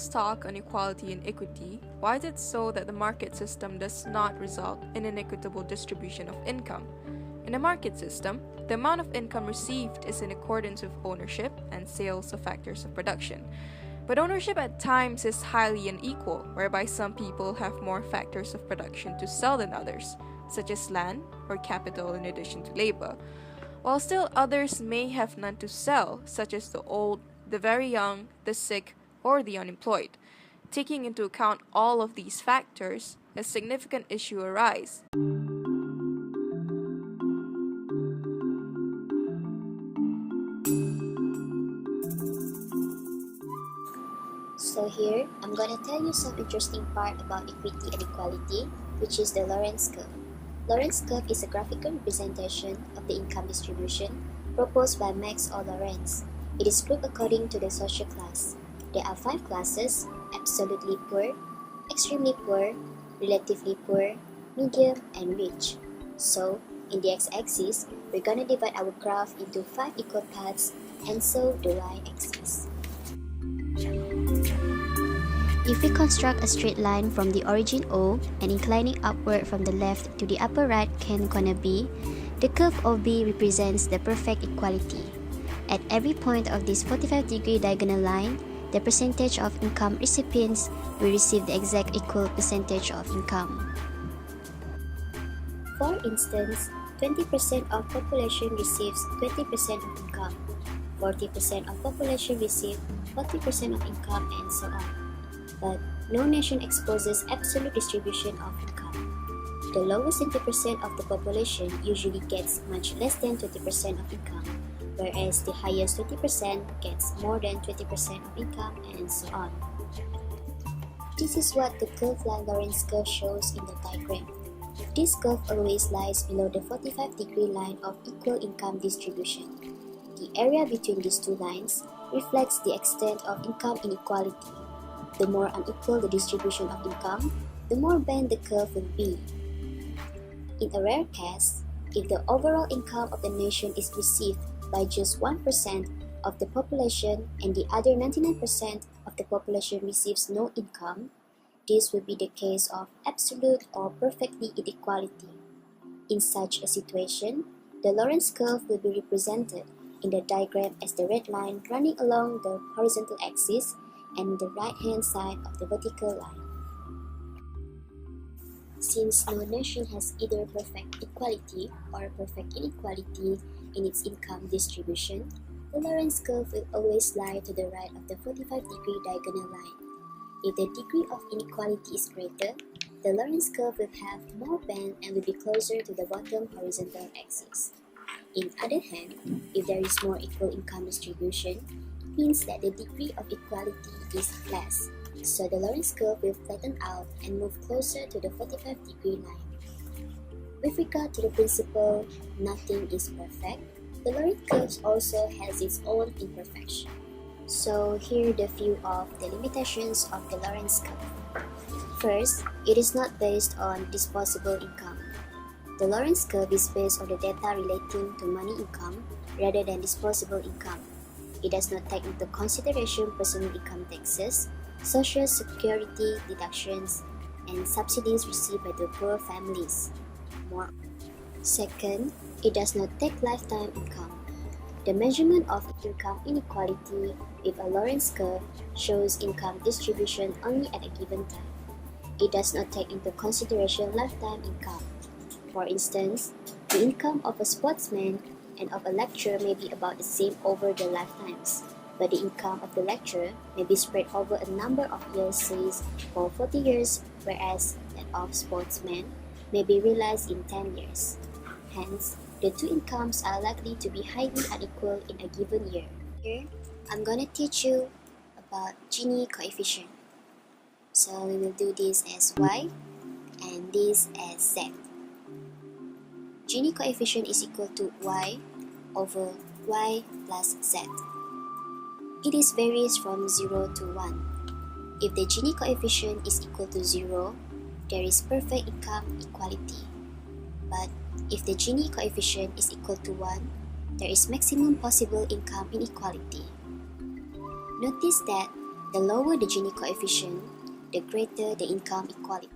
this talk on equality and equity, why is it so that the market system does not result in an equitable distribution of income? In a market system, the amount of income received is in accordance with ownership and sales of factors of production. But ownership at times is highly unequal, whereby some people have more factors of production to sell than others, such as land or capital in addition to labor, while still others may have none to sell, such as the old, the very young, the sick, or the unemployed. Taking into account all of these factors, a significant issue arises. So here, I'm gonna tell you some interesting part about equity and equality, which is the Lorenz curve. Lorenz curve is a graphical representation of the income distribution proposed by Max or Lorenz. It is grouped according to the social class. There are 5 classes: absolutely poor, extremely poor, relatively poor, medium, and rich. So, in the x-axis, we're gonna divide our graph into 5 equal parts, and so the y-axis. If we construct a straight line from the origin O and inclining upward from the left to the upper right hand corner B, the curve of B represents the perfect equality. At every point of this 45-degree diagonal line, the percentage of income recipients will receive the exact equal percentage of income. For instance, 20% of population receives 20% of income, 40% of population receive 40% of income, and so on. But no nation exposes absolute distribution of income. The lowest 20% of the population usually gets much less than 20% of income, whereas the highest 20% gets more than 20% of income, and so on. This is what the curved line Lorenz curve shows in the diagram. This curve always lies below the 45-degree line of equal income distribution. The area between these two lines reflects the extent of income inequality. The more unequal the distribution of income, the more bent the curve will be. In a rare case, if the overall income of the nation is received by just 1% of the population and the other 99% of the population receives no income, this will be the case of absolute or perfectly inequality. In such a situation, the Lorenz curve will be represented in the diagram as the red line running along the horizontal axis and the right-hand side of the vertical line. Since no nation has either perfect equality or perfect inequality in its income distribution, the Lorenz curve will always lie to the right of the 45-degree diagonal line. If the degree of inequality is greater, the Lorenz curve will have more bend and will be closer to the bottom horizontal axis. On the other hand, if there is more equal income distribution, it means that the degree of equality is less, so the Lorenz curve will flatten out and move closer to the 45-degree line. With regard to the principle nothing is perfect, the Lorenz curve also has its own imperfection. So here are the few of the limitations of the Lorenz curve. First, it is not based on disposable income. The Lorenz curve is based on the data relating to money income rather than disposable income. It does not take into consideration personal income taxes, social security deductions, and subsidies received by the poor families. Second, it does not take lifetime income. The measurement of income inequality with a Lorenz curve shows income distribution only at a given time. It does not take into consideration lifetime income. For instance, the income of a sportsman and of a lecturer may be about the same over their lifetimes, but the income of the lecturer may be spread over a number of years, say for 40 years, whereas that of sportsmen may be realized in 10 years. Hence, the two incomes are likely to be highly unequal in a given year. Here, I'm gonna teach you about Gini coefficient. So we will do this as y and this as z. Gini coefficient is equal to y over y plus z. It is varies from 0 to 1. If the Gini coefficient is equal to 0, there is perfect income equality. But if the Gini coefficient is equal to 1, there is maximum possible income inequality. Notice that The lower the Gini coefficient, the greater the income equality.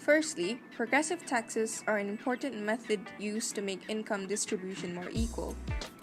Firstly, progressive taxes are an important method used to make income distribution more equal.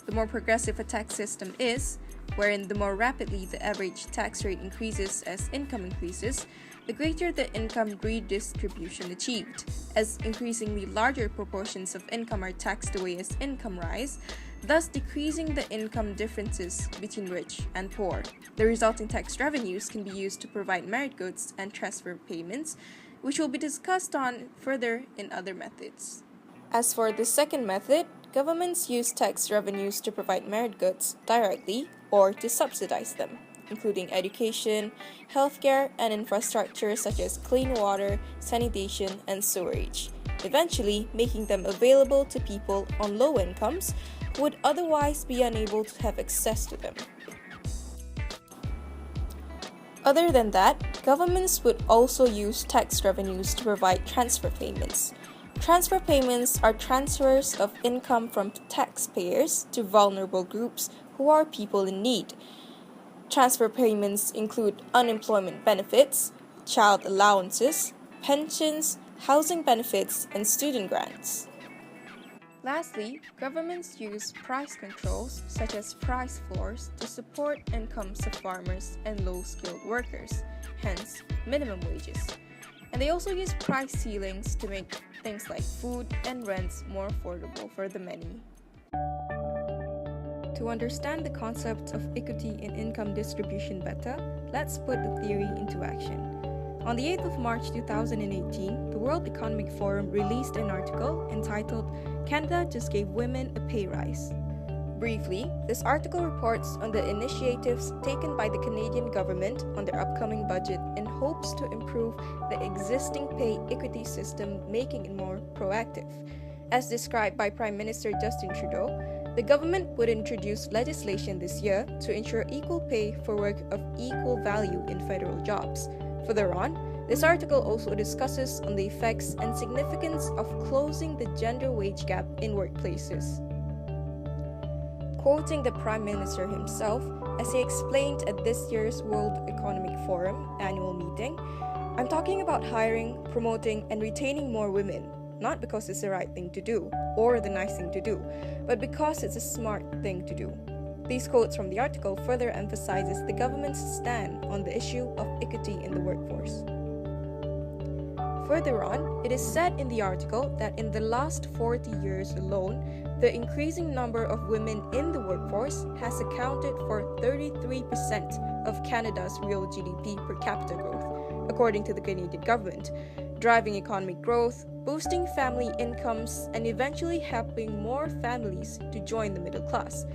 The more progressive a tax system is, wherein the more rapidly the average tax rate increases as income increases, the greater the income redistribution achieved, as increasingly larger proportions of income are taxed away as income rise, thus decreasing the income differences between rich and poor. The resulting tax revenues can be used to provide merit goods and transfer payments, which will be discussed on further in other methods. As for the second method, governments use tax revenues to provide merit goods directly or to subsidize them, including education, healthcare, and infrastructure such as clean water, sanitation, and sewerage, eventually making them available to people on low incomes who would otherwise be unable to have access to them. Other than that, governments would also use tax revenues to provide transfer payments. Transfer payments are transfers of income from taxpayers to vulnerable groups who are people in need. Transfer payments include unemployment benefits, child allowances, pensions, housing benefits, and student grants. Lastly, governments use price controls such as price floors to support incomes of farmers and low-skilled workers, hence minimum wages. And they also use price ceilings to make things like food and rents more affordable for the many. To understand the concept of equity in income distribution better, let's put the theory into action. On the 8th of March 2018, the World Economic Forum released an article entitled "Canada Just Gave Women a Pay Rise." Briefly, this article reports on the initiatives taken by the Canadian government on their upcoming budget in hopes to improve the existing pay equity system, making it more proactive. As described by Prime Minister Justin Trudeau, the government would introduce legislation this year to ensure equal pay for work of equal value in federal jobs. Further on, this article also discusses on the effects and significance of closing the gender wage gap in workplaces. Quoting the Prime Minister himself, as he explained at this year's World Economic Forum annual meeting, "I'm talking about hiring, promoting, and retaining more women, not because it's the right thing to do or the nice thing to do, but because it's a smart thing to do." These quotes from the article further emphasizes the government's stand on the issue of equity in the workforce. Further on, it is said in the article that in the last 40 years alone, the increasing number of women in the workforce has accounted for 33% of Canada's real GDP per capita growth, according to the Canadian government, driving economic growth, boosting family incomes, and eventually helping more families to join the middle class.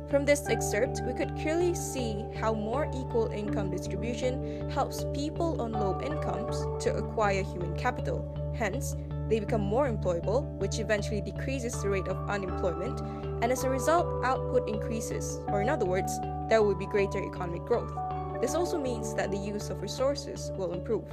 From this excerpt, we could clearly see how more equal income distribution helps people on low incomes to acquire human capital. Hence, they become more employable, which eventually decreases the rate of unemployment, and as a result, output increases, or in other words, there will be greater economic growth. This also means that the use of resources will improve.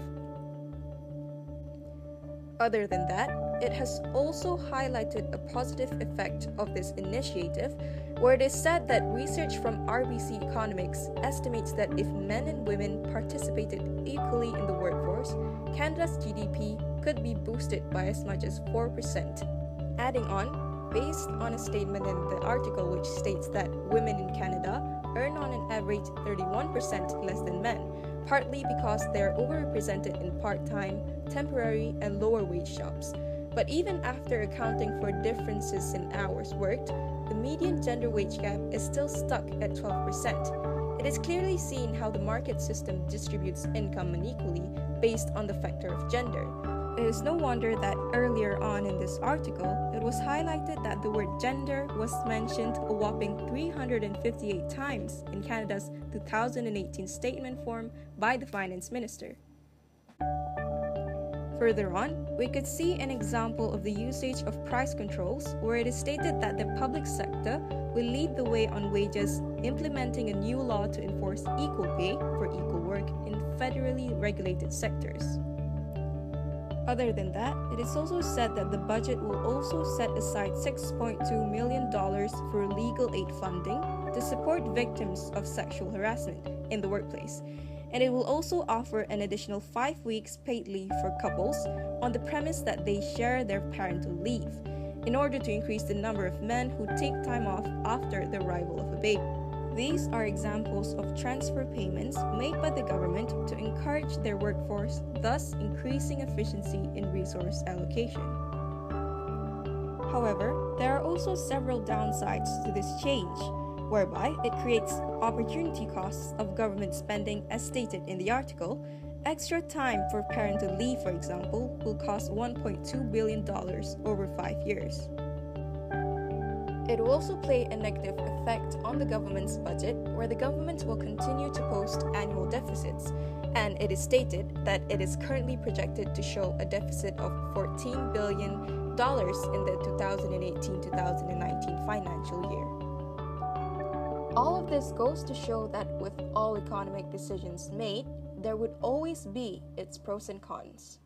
Other than that, it has also highlighted a positive effect of this initiative, where it is said that research from RBC Economics estimates that if men and women participated equally in the workforce, Canada's GDP could be boosted by as much as 4%. Adding on, based on a statement in the article which states that women in Canada earn on an average 31% less than men, partly because they are overrepresented in part-time, temporary, and lower wage jobs. But even after accounting for differences in hours worked, the median gender wage gap is still stuck at 12%. It is clearly seen how the market system distributes income unequally based on the factor of gender. It is no wonder that earlier on in this article, it was highlighted that the word gender was mentioned a whopping 358 times in Canada's 2018 statement form by the Finance Minister. Further on, we could see an example of the usage of price controls where it is stated that the public sector will lead the way on wages, implementing a new law to enforce equal pay for equal work in federally regulated sectors. Other than that, it is also said that the budget will also set aside $6.2 million for legal aid funding to support victims of sexual harassment in the workplace, and it will also offer an additional 5 weeks paid leave for couples on the premise that they share their parental leave, in order to increase the number of men who take time off after the arrival of a baby. These are examples of transfer payments made by the government to encourage their workforce, thus increasing efficiency in resource allocation. However, there are also several downsides to this change, whereby it creates opportunity costs of government spending as stated in the article. Extra time for parental leave, for example, will cost $1.2 billion over 5 years. It will also play a negative effect on the government's budget, where the government will continue to post annual deficits, and it is stated that it is currently projected to show a deficit of $14 billion in the 2018-2019 financial year. All of this goes to show that with all economic decisions made, there would always be its pros and cons.